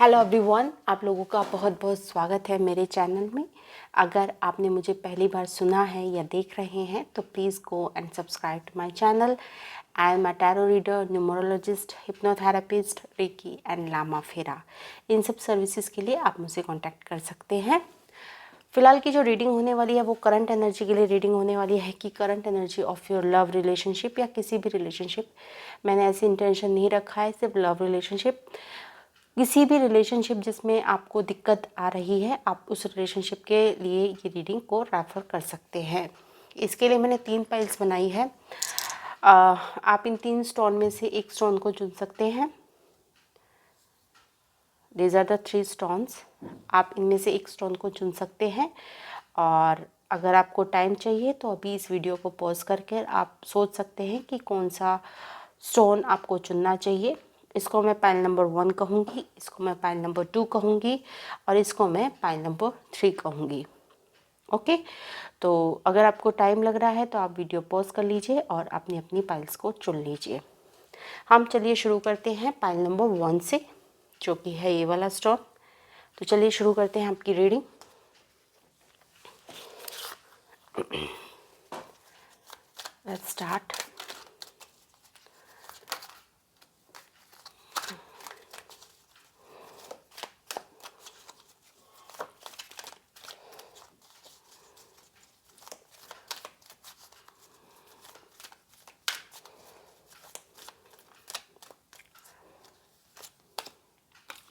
Hello everyone, आप लोगों का बहुत बहुत स्वागत है मेरे चैनल में। अगर आपने मुझे पहली बार सुना है या देख रहे हैं तो please go and subscribe to my channel. I am a tarot reader, numerologist, hypnotherapist, reiki and Lama Fera. इन सब सर्विसेज के लिए आप मुझसे कांटेक्ट कर सकते हैं। फिलहाल की जो रीडिंग होने वाली है वो करंट एनर्जी के लिए रीडिंग होने वाली है कि current energy of your love relationship या किसी भी रिलेशनशिप। मैंने ऐसी इंटेंशन नहीं रखा है, सिर्फ लव रिलेशनशिप, किसी भी रिलेशनशिप जिसमें आपको दिक्कत आ रही है, आप उस रिलेशनशिप के लिए ये रीडिंग को रेफर कर सकते हैं। इसके लिए मैंने 3 पाइल्स बनाई है। आप इन 3 स्टोन में से एक स्टोन को चुन सकते हैं। These are the 3 stones. आप इनमें से एक स्टोन को चुन सकते हैं और अगर आपको टाइम चाहिए तो अभी इस वीडियो को पॉज करके आप सोच सकते हैं कि कौन सा स्टोन आपको चुनना चाहिए। इसको मैं पाइल नंबर 1 कहूँगी, इसको मैं पाइल नंबर 2 कहूँगी और इसको मैं पाइल नंबर 3 कहूँगी। ओके, तो अगर आपको टाइम लग रहा है तो आप वीडियो पॉज कर लीजिए और अपनी अपनी पाइल्स को चुन लीजिए। हम चलिए शुरू करते हैं पाइल नंबर 1 से, जो कि है ये वाला स्टोन। तो चलिए शुरू करते हैं आपकी reading. Let's start.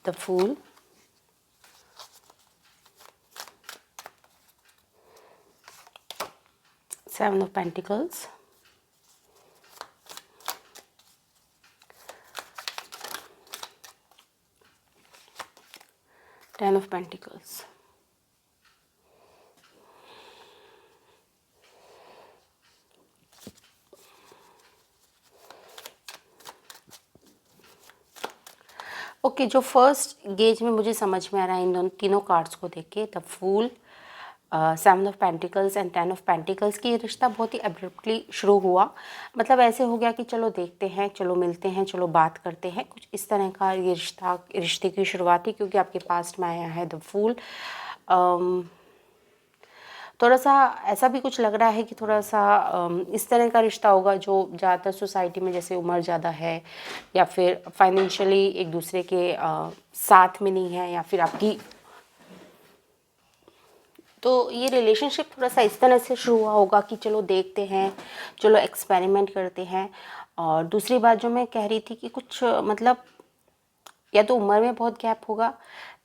The Fool, Seven of Pentacles, Ten of Pentacles, okay. जो फर्स्ट गेज में मुझे समझ में आ रहा है इन दोनों तीनों कार्ड्स को देख के, the fool, seven of pentacles and 10 of pentacles, की ये रिश्ता बहुत ही अब्रप्टली शुरू हुआ। मतलब ऐसे हो गया कि चलो देखते हैं, चलो मिलते हैं, चलो बात करते हैं, कुछ इस तरह का ये रिश्ते की शुरुआत थी। क्योंकि आपके पास्ट में आया है द फूल। थोड़ा सा ऐसा भी कुछ लग रहा है कि थोड़ा सा इस तरह का रिश्ता होगा जो ज़्यादातर सोसाइटी में, जैसे उम्र ज़्यादा है या फिर फाइनेंशियली एक दूसरे के साथ में नहीं है, या फिर आपकी, तो ये रिलेशनशिप थोड़ा सा इस तरह से शुरू हुआ होगा कि चलो देखते हैं, चलो एक्सपेरिमेंट करते हैं। और दूसरी बात जो मैं कह रही थी कि कुछ मतलब या तो उम्र में बहुत गैप होगा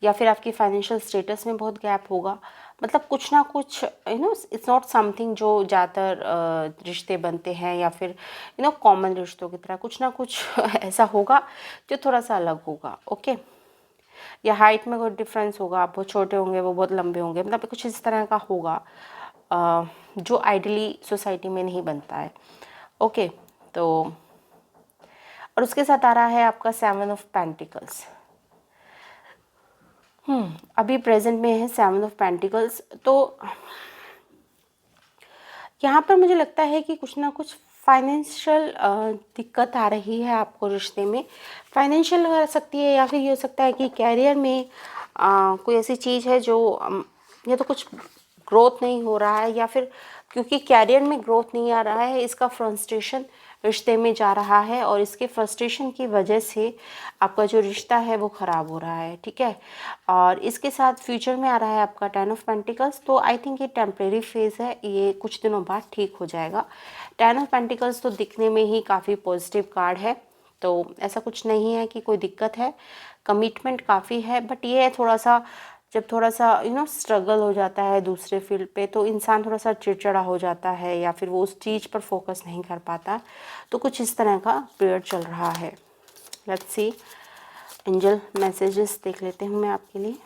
या फिर आपकी फाइनेंशियल स्टेटस में बहुत गैप होगा। मतलब कुछ ना कुछ इट्स नॉट समथिंग जो ज़्यादातर रिश्ते बनते हैं या फिर कॉमन रिश्तों की तरह, कुछ ना कुछ ऐसा होगा जो थोड़ा सा अलग होगा। ओके, या हाइट में कोई डिफरेंस होगा, आप बहुत छोटे होंगे, वो बहुत लंबे होंगे, मतलब कुछ इस तरह का होगा जो आइडियली सोसाइटी में नहीं बनता है। ओके, तो और उसके साथ आ रहा है आपका 7 ऑफ पेंटिकल्स। अभी प्रेजेंट में है 7 ऑफ पेंटिकल्स। तो यहाँ पर मुझे लगता है कि कुछ ना कुछ फाइनेंशियल दिक्कत आ रही है आपको रिश्ते में। फाइनेंशियल हो सकती है या फिर ये हो सकता है कि कैरियर में कोई ऐसी चीज़ है जो या तो कुछ ग्रोथ नहीं हो रहा है, या फिर क्योंकि कैरियर में ग्रोथ नहीं आ रहा है, इसका फ्रस्ट्रेशन रिश्ते में जा रहा है और इसके फ्रस्ट्रेशन की वजह से आपका जो रिश्ता है वो ख़राब हो रहा है। ठीक है, और इसके साथ फ्यूचर में आ रहा है आपका 10 ऑफ पेंटिकल्स। तो आई थिंक ये टेम्परेरी फेज़ है, ये कुछ दिनों बाद ठीक हो जाएगा। 10 ऑफ पेंटिकल्स तो दिखने में ही काफ़ी पॉजिटिव कार्ड है, तो ऐसा कुछ नहीं है कि कोई दिक्कत है, कमिटमेंट काफ़ी है। बट ये है थोड़ा सा, जब थोड़ा सा स्ट्रगल हो जाता है दूसरे फील्ड पे तो इंसान थोड़ा सा चिड़चिड़ा हो जाता है या फिर वो उस चीज़ पर फोकस नहीं कर पाता। तो कुछ इस तरह का पीरियड चल रहा है। लेट्स सी, एंजल मैसेजेस देख लेते हूँ मैं आपके लिए।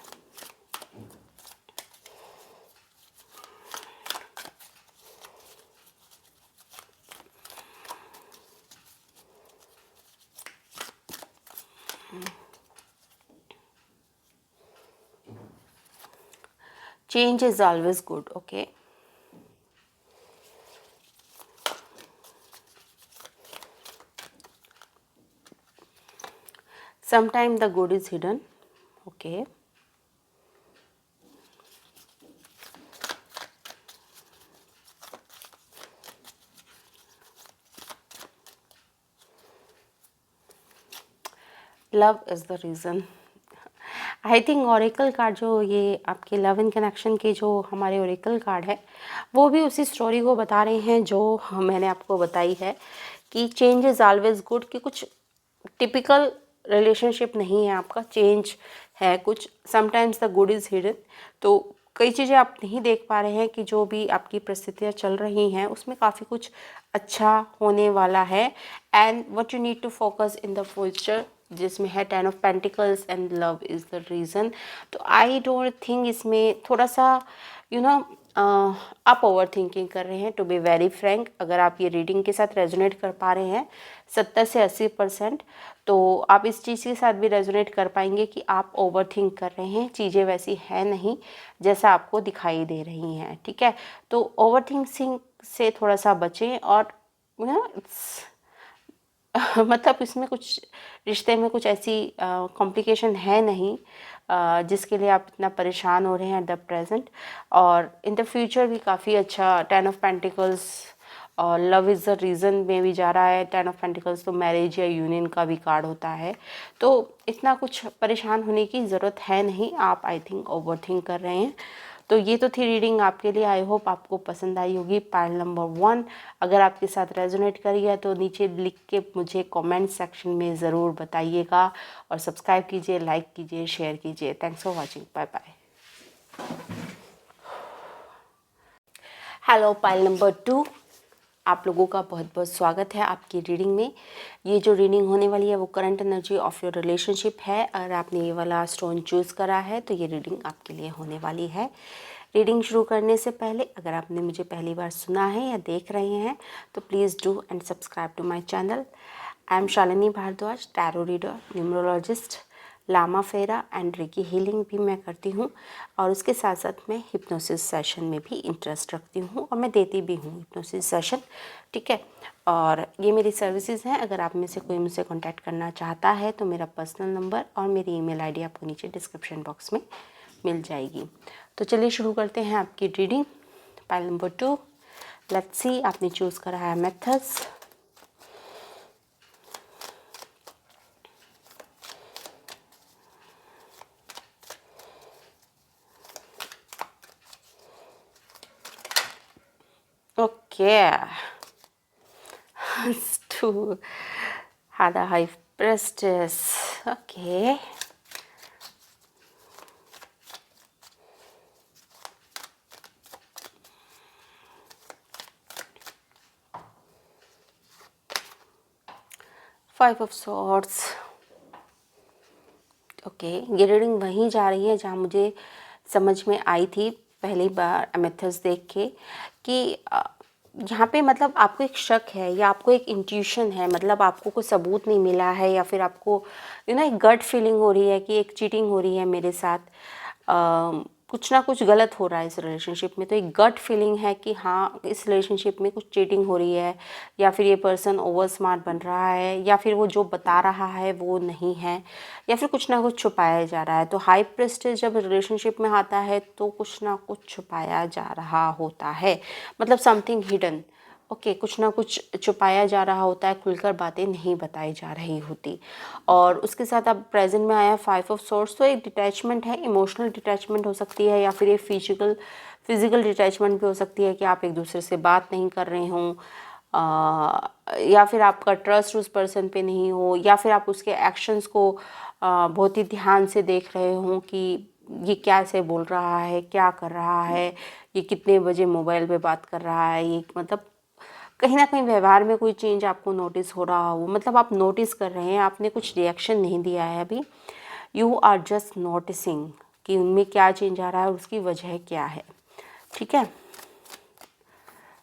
Change is always good. Okay, sometimes the good is hidden. Okay, love is the reason. I think Oracle card जो ये आपके लव इन कनेक्शन के जो हमारे ओरेकल कार्ड है वो भी उसी स्टोरी को बता रहे हैं जो मैंने आपको बताई है कि चेंज इज़ ऑलवेज गुड, कि कुछ टिपिकल रिलेशनशिप नहीं है आपका, चेंज है कुछ, sometimes the good is hidden. तो कई चीज़ें आप नहीं देख पा रहे हैं कि जो भी आपकी परिस्थितियाँ चल रही हैं उसमें काफ़ी कुछ अच्छा होने वाला है। And what you need to focus in the future, जिसमें है 10 of pentacles and love is the reason. तो आई डोंट थिंक इसमें थोड़ा सा यू नो आप ओवर थिंकिंग कर रहे हैं, टू बी वेरी फ्रैंक। अगर आप ये रीडिंग के साथ रेजोनेट कर पा रहे हैं 70 से 80%, तो आप इस चीज़ के साथ भी रेजोनेट कर पाएंगे कि आप ओवर थिंक कर रहे हैं, चीज़ें वैसी हैं नहीं जैसा आपको दिखाई दे रही हैं, ठीक है। तो ओवर थिंकिंग से थोड़ा सा बचें और मतलब इसमें कुछ रिश्ते में कुछ ऐसी कॉम्प्लिकेशन है नहीं जिसके लिए आप इतना परेशान हो रहे हैं एट द प्रेजेंट। और इन द फ्यूचर भी काफ़ी अच्छा 10 ऑफ पेंटिकल्स और लव इज़ द रीज़न में भी जा रहा है। 10 ऑफ पेंटिकल्स तो मैरिज या यूनियन का भी कार्ड होता है, तो इतना कुछ परेशान होने की ज़रूरत है नहीं, आप आई थिंक ओवर थिंक कर रहे हैं। तो ये तो थी रीडिंग आपके लिए, आई होप आपको पसंद आई होगी। पाइल नंबर 1 अगर आपके साथ रेजोनेट करी है तो नीचे लिख के मुझे कमेंट सेक्शन में ज़रूर बताइएगा, और सब्सक्राइब कीजिए, लाइक कीजिए, शेयर कीजिए। Thanks for watching, bye bye. Hello pile number 2, आप लोगों का बहुत बहुत स्वागत है आपकी रीडिंग में। ये जो रीडिंग होने वाली है वो current energy of your relationship है। अगर आपने ये वाला स्टोन चूज़ करा है तो ये रीडिंग आपके लिए होने वाली है। रीडिंग शुरू करने से पहले अगर आपने मुझे पहली बार सुना है या देख रहे हैं तो please do and subscribe to my channel. I am Shalini Bhardwaj, tarot reader, numerologist, Lama Fera and recce healing भी मैं करती हूँ, और उसके साथ साथ मैं हिप्नोसिस सेशन में भी इंटरेस्ट रखती हूँ और मैं देती भी हूँ हिप्नोसिस सेशन, ठीक है। और ये मेरी सर्विसेज हैं। अगर आप में से कोई मुझसे कांटेक्ट करना चाहता है तो मेरा पर्सनल नंबर और मेरी ईमेल आईडी आपको नीचे डिस्क्रिप्शन बॉक्स में मिल जाएगी। तो चलिए शुरू करते हैं आपकी reading. Pile number 2, let's see आपने चूज़ करा है methods. Okay, to had a high priestess. Okay. Five of Swords. Okay, ये रीडिंग वहीं जा रही है जहाँ मुझे समझ में आई थी पहली बार एमेथस देख के कि यहाँ पे मतलब आपको एक शक है या आपको एक इंट्यूशन है, मतलब आपको कोई सबूत नहीं मिला है या फिर आपको एक गट फीलिंग हो रही है कि एक चीटिंग हो रही है मेरे साथ, कुछ ना कुछ गलत हो रहा है इस रिलेशनशिप में। तो एक गट फीलिंग है कि हाँ इस रिलेशनशिप में कुछ चीटिंग हो रही है, या फिर ये पर्सन ओवर स्मार्ट बन रहा है, या फिर वो जो बता रहा है वो नहीं है, या फिर कुछ ना कुछ छुपाया जा रहा है। तो हाई प्रेस्टीज जब रिलेशनशिप में आता है तो कुछ ना कुछ छुपाया जा रहा होता है, मतलब समथिंग हिडन। ओके, कुछ ना कुछ छुपाया जा रहा होता है, खुलकर बातें नहीं बताई जा रही होती। और उसके साथ अब प्रेजेंट में आया 5 ऑफ सोर्स, तो एक डिटैचमेंट है, इमोशनल डिटैचमेंट हो सकती है, या फिर ये फिजिकल डिटैचमेंट भी हो सकती है कि आप एक दूसरे से बात नहीं कर रहे हों, या फिर आपका ट्रस्ट उस पर्सन पे नहीं हो, या फिर आप उसके एक्शंस को बहुत ही ध्यान से देख रहे हों कि ये कैसे बोल रहा है, क्या कर रहा है, ये कितने बजे मोबाइल पे बात कर रहा है, ये मतलब कहीं ना कहीं व्यवहार में कोई चेंज आपको नोटिस हो रहा हो, मतलब आप नोटिस कर रहे हैं, आपने कुछ रिएक्शन नहीं दिया है अभी, यू आर जस्ट नोटिसिंग कि उनमें क्या चेंज आ रहा है, उसकी वजह क्या है, ठीक है।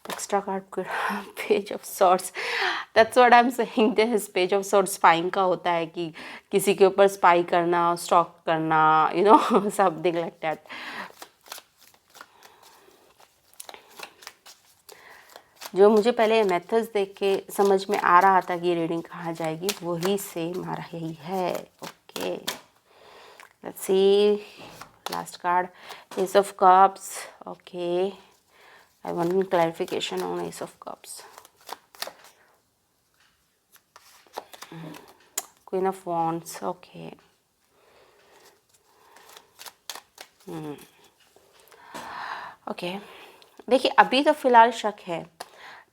Extra card page of swords, that's what I am saying, this page of swords spying का होता है कि किसी के ऊपर स्पाई करना, स्टॉक करना, समथिंग लाइक दैट। जो मुझे पहले मेथड्स देख के समझ में आ रहा था कि ये रीडिंग कहाँ जाएगी, वही सेम आ रही है। Okay, Let's see. Last card, Ace of Cups. Okay. I want clarification on Ace of Cups. Queen of Wands. Okay. Okay देखिए अभी तो फ़िलहाल शक है,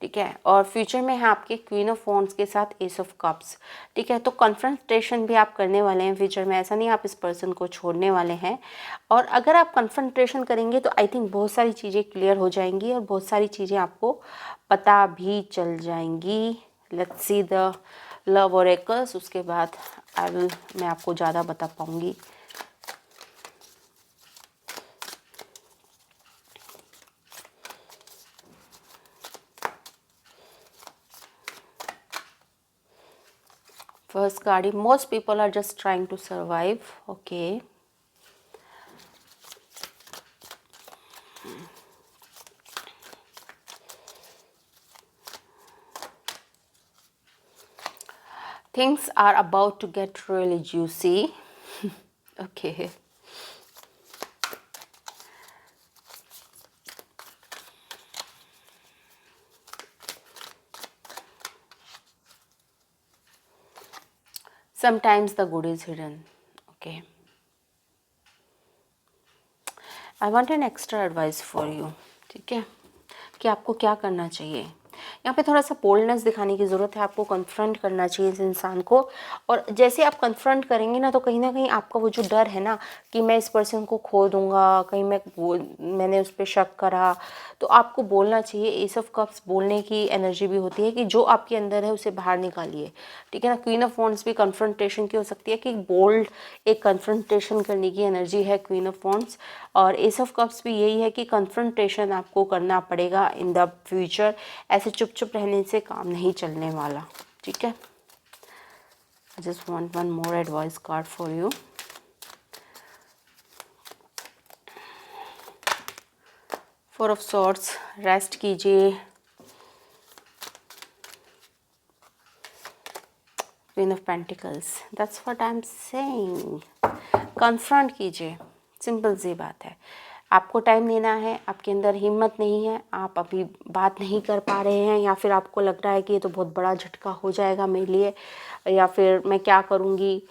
ठीक है, और फ्यूचर में है आपके क्वीन ऑफ वॉन्ड्स के साथ एस ऑफ कप्स, ठीक है, तो कन्फ्रंटेशन भी आप करने वाले हैं फ्यूचर में, ऐसा नहीं आप इस पर्सन को छोड़ने वाले हैं। और अगर आप कन्फ्रंटेशन करेंगे तो आई थिंक बहुत सारी चीज़ें क्लियर हो जाएंगी और बहुत सारी चीज़ें आपको पता भी चल जाएंगी। Let's see the love oracles, उसके बाद मैं आपको ज़्यादा बता पाऊँगी। First card, most people are just trying to survive. Okay. Things are about to get really juicy. Okay. Sometimes the good is hidden. Okay. I want an extra advice for you. ठीक है कि आपको क्या करना चाहिए। यहाँ पे थोड़ा सा बोल्डनेस दिखाने की ज़रूरत है, आपको कन्फ्रंट करना चाहिए इस इंसान को। और जैसे आप कन्फ्रंट करेंगे ना तो कहीं ना कहीं आपका वो जो डर है ना कि मैं इस पर्सन को खो दूंगा, कहीं मैंने उस पर शक करा, तो आपको बोलना चाहिए। एस ऑफ कप्स बोलने की एनर्जी भी होती है कि जो आपके अंदर है उसे बाहर निकालिए, ठीक है ना। क्वीन ऑफ वॉन्ड्स भी कन्फ्रंटेशन की हो सकती है कि बोल्ड एक कन्फ्रंटेशन करने की एनर्जी है क्वीन ऑफ वॉन्ड्स। और एस ऑफ कप्स भी यही है कि कन्फ्रंटेशन आपको करना पड़ेगा इन द फ्यूचर, ऐसे चुप चुप रहने से काम नहीं चलने वाला, ठीक है। I just want one more advice card for you. Four of swords, rest कीजिए। Queen of pentacles, that's what I am saying. Confront कीजिए, सिंपल सी बात है। आपको टाइम लेना है, आपके अंदर हिम्मत नहीं है, आप अभी बात नहीं कर पा रहे हैं, या फिर आपको लग रहा है कि ये तो बहुत बड़ा झटका हो जाएगा मेरे लिए, या फिर मैं क्या करूँगी,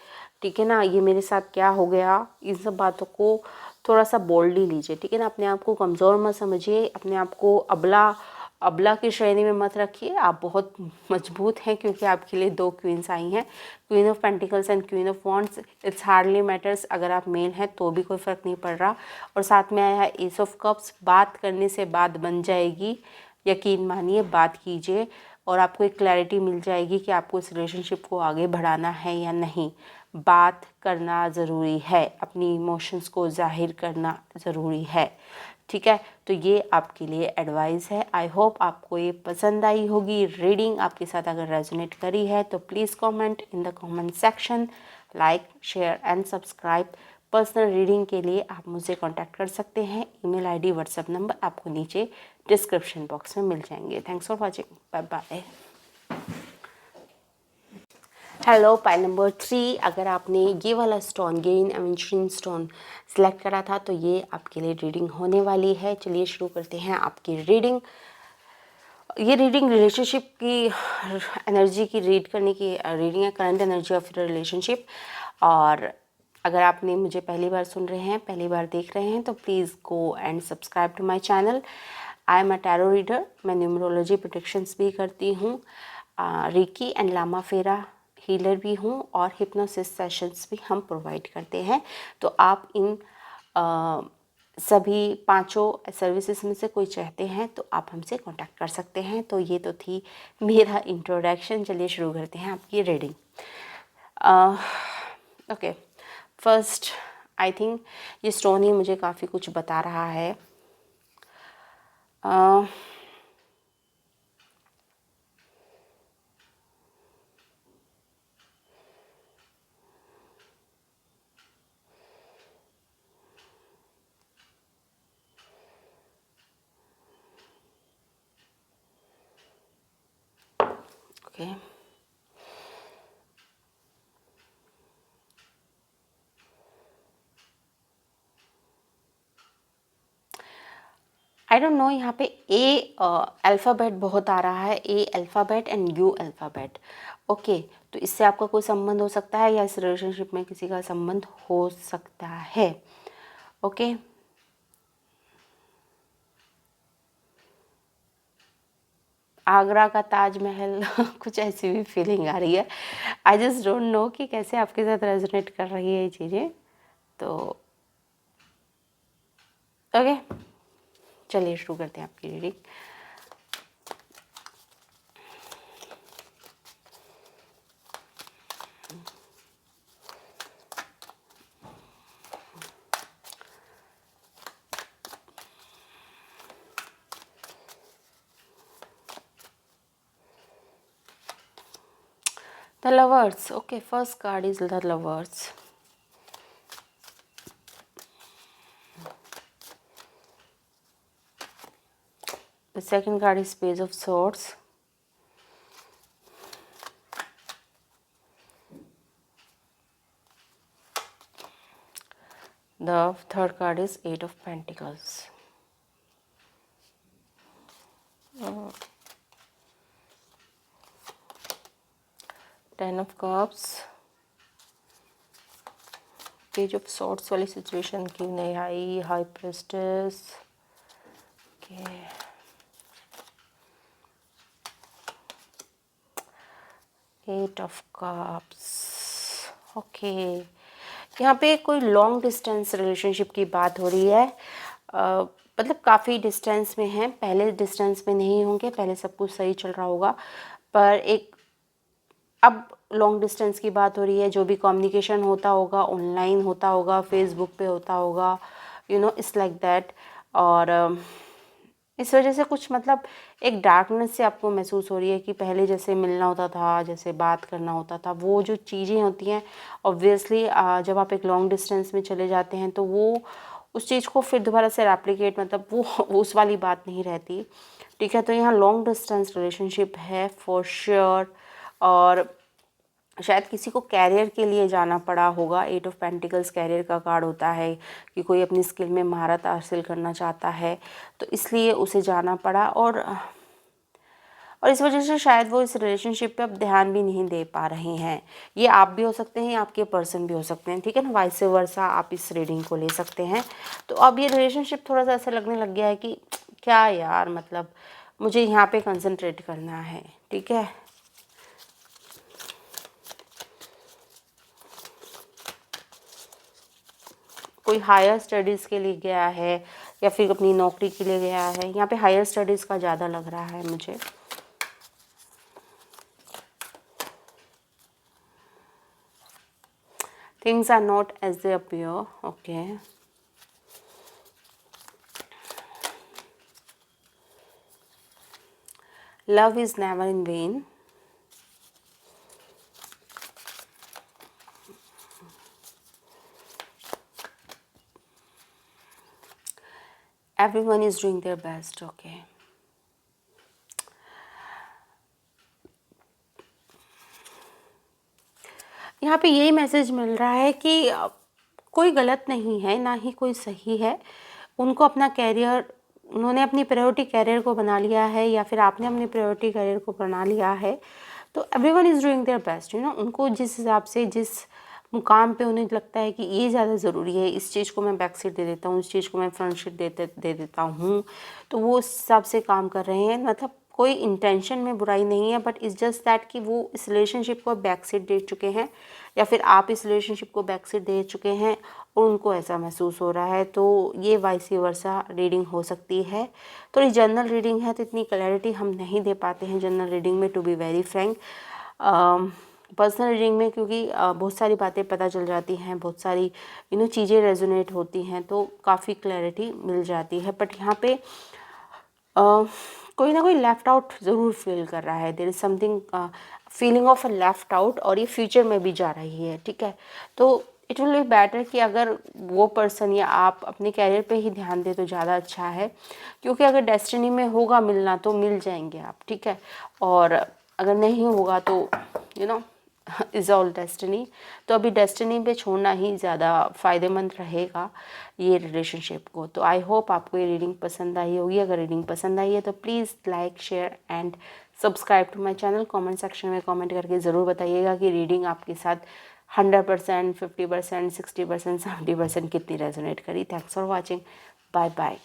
ठीक है ना, ये मेरे साथ क्या हो गया। इन सब बातों को थोड़ा सा बोल्डली लीजिए, ठीक है ना। अपने आप को कमज़ोर मत समझिए, अपने आप को अबला की श्रेणी में मत रखिए। आप बहुत मजबूत हैं क्योंकि आपके लिए दो क्वींस आई हैं, queen of pentacles and queen of wands. It's hardly matters अगर आप मेल हैं तो भी कोई फ़र्क नहीं पड़ रहा। और साथ में आया है एस ऑफ कप्स, बात करने से बात बन जाएगी, यकीन मानिए, बात कीजिए और आपको एक क्लैरिटी मिल जाएगी कि आपको इस रिलेशनशिप को आगे बढ़ाना है या नहीं। बात करना ज़रूरी है, अपनी इमोशंस को जाहिर करना ज़रूरी है, ठीक है। तो ये आपके लिए एडवाइस है। आई होप आपको ये पसंद आई होगी रीडिंग। आपके साथ अगर रेजोनेट करी है तो please comment in the comment section, like share and subscribe. Personal reading के लिए आप मुझसे कांटेक्ट कर सकते हैं। ईमेल आईडी, व्हाट्सएप नंबर आपको नीचे डिस्क्रिप्शन बॉक्स में मिल जाएंगे। Thanks for watching, bye bye. Hello, pile number 3, अगर आपने ये वाला stone green aventurine stone select करा था तो ये आपके लिए रीडिंग होने वाली है। चलिए शुरू करते हैं आपकी रीडिंग। ये रीडिंग रिलेशनशिप की एनर्जी की रीड करने की रीडिंग है, करंट एनर्जी ऑफ रिलेशनशिप। और अगर आपने मुझे पहली बार सुन रहे हैं, पहली बार देख रहे हैं तो please go and subscribe to my channel. I am a tarot reader, मैं न्यूमरोलॉजी प्रेडिक्शंस भी करती हूँ, रिकी एंड लामा फेरा हीलर भी हूँ, और हिप्नोसिस सेशंस भी हम प्रोवाइड करते हैं। तो आप इन सभी पांचों सर्विसेज में से कोई चाहते हैं तो आप हमसे कांटेक्ट कर सकते हैं। तो ये तो थी मेरा इंट्रोडक्शन। चलिए शुरू करते हैं आपकी reading. Okay, first I think ये स्टोन ही मुझे काफ़ी कुछ बता रहा है। ओके, आई डोंट नो, यहाँ पे ए अल्फ़ाबेट बहुत आ रहा है, a alphabet and u alphabet. Okay, तो इससे आपका कोई संबंध हो सकता है या इस रिलेशनशिप में किसी का संबंध हो सकता है। ओके, आगरा का ताजमहल कुछ ऐसी भी फीलिंग आ रही है। आई जस्ट डोंट नो कि कैसे आपके साथ रेजोनेट कर रही है ये चीज़ें। तो ओके, चलिए शुरू करते हैं आपकी reading. The lovers. Okay, first card is the lovers. The second card is Page of Swords. The third card is Eight of Pentacles. Ten of Cups. Page of swords वाली सिचुएशन क्यों नहीं आई? High priestess. Okay, eight of cups. Okay, यहाँ पे कोई long distance relationship की बात हो रही है। मतलब काफ़ी डिस्टेंस में हैं, पहले डिस्टेंस में नहीं होंगे, पहले सब कुछ सही चल रहा होगा, पर एक अब लॉन्ग डिस्टेंस की बात हो रही है। जो भी कम्युनिकेशन होता होगा ऑनलाइन होता होगा, फेसबुक पे होता होगा, you know it's like that. और इस वजह से कुछ मतलब एक डार्कनेस से आपको महसूस हो रही है कि पहले जैसे मिलना होता था, जैसे बात करना होता था, वो जो चीज़ें होती हैं ऑब्वियसली जब आप एक लॉन्ग डिस्टेंस में चले जाते हैं तो वो उस चीज़ को फिर दोबारा से रेप्लिकेट मतलब वो उस वाली बात नहीं रहती। ठीक है, तो यहाँ लॉन्ग डिस्टेंस रिलेशनशिप है फॉर श्योर। और शायद किसी को कैरियर के लिए जाना पड़ा होगा। एट ऑफ पेंटिकल्स कैरियर का कार्ड होता है कि कोई अपनी स्किल में महारत हासिल करना चाहता है, तो इसलिए उसे जाना पड़ा। और इस वजह से शायद वो इस रिलेशनशिप पे अब ध्यान भी नहीं दे पा रहे हैं। ये आप भी हो सकते हैं, आपके पर्सन भी हो सकते हैं, ठीक है ना, वाइस वर्सा आप इस रीडिंग को ले सकते हैं। तो अब ये रिलेशनशिप थोड़ा सा ऐसा लगने लग गया है कि क्या यार, मतलब मुझे यहाँ पे कंसंट्रेट करना है, ठीक है। कोई हायर स्टडीज़ के लिए गया है या फिर अपनी नौकरी के लिए गया है। यहाँ पे हायर स्टडीज़ का ज़्यादा लग रहा है मुझे। Things are not as they appear. Okay, love is never in vain. Everyone is doing their best. Okay, यहाँ पे यही मैसेज मिल रहा है कि कोई गलत नहीं है, ना ही कोई सही है। उनको अपना कैरियर, उन्होंने अपनी प्रायोरिटी कैरियर को बना लिया है या फिर आपने अपनी प्रायोरिटी कैरियर को बना लिया है। तो everyone is doing their best, you know. उनको जिस हिसाब से, जिस मुकाम पे उन्हें लगता है कि ये ज़्यादा ज़रूरी है, इस चीज़ को मैं बैक सीट दे देता हूँ, इस चीज़ को मैं फ्रंट सीट दे देता हूँ, तो वो उस हिसाब से काम कर रहे हैं। मतलब कोई इंटेंशन में बुराई नहीं है, बट इट्स जस्ट दैट कि वो इस रिलेशनशिप को बैक सीट दे चुके हैं या फिर आप इस रिलेशनशिप को बैक सीट दे चुके हैं और उनको ऐसा महसूस हो रहा है। तो ये वाइस वर्सा रीडिंग हो सकती है। थोड़ी जनरल रीडिंग है तो इतनी क्लैरिटी हम नहीं दे पाते हैं जनरल रीडिंग में, to be very frank. Personal reading में क्योंकि बहुत सारी बातें पता चल जाती हैं, बहुत सारी चीज़ें रेजोनेट होती हैं, तो काफ़ी क्लैरिटी मिल जाती है। बट यहाँ पे कोई ना कोई लेफ़्ट आउट ज़रूर फील कर रहा है। There is something feeling of a left out, और ये फ्यूचर में भी जा रही है, ठीक है। तो इट विल बी बेटर कि अगर वो पर्सन या आप अपने कैरियर पे ही ध्यान दें तो ज़्यादा अच्छा है, क्योंकि अगर डेस्टिनी में होगा मिलना तो मिल जाएंगे आप, ठीक है। और अगर नहीं होगा तो इज़ ऑल डेस्टिनी। तो अभी डेस्टिनी पे छोड़ना ही ज़्यादा फ़ायदेमंद रहेगा ये रिलेशनशिप को। तो आई होप आपको ये रीडिंग पसंद आई होगी। अगर रीडिंग पसंद आई है तो please like, share and subscribe to my channel. Comment section में कमेंट करके ज़रूर बताइएगा कि रीडिंग आपके साथ 100%, 50%, 60%, 70% कितनी रेजोनेट करी। Thanks for watching. Bye bye.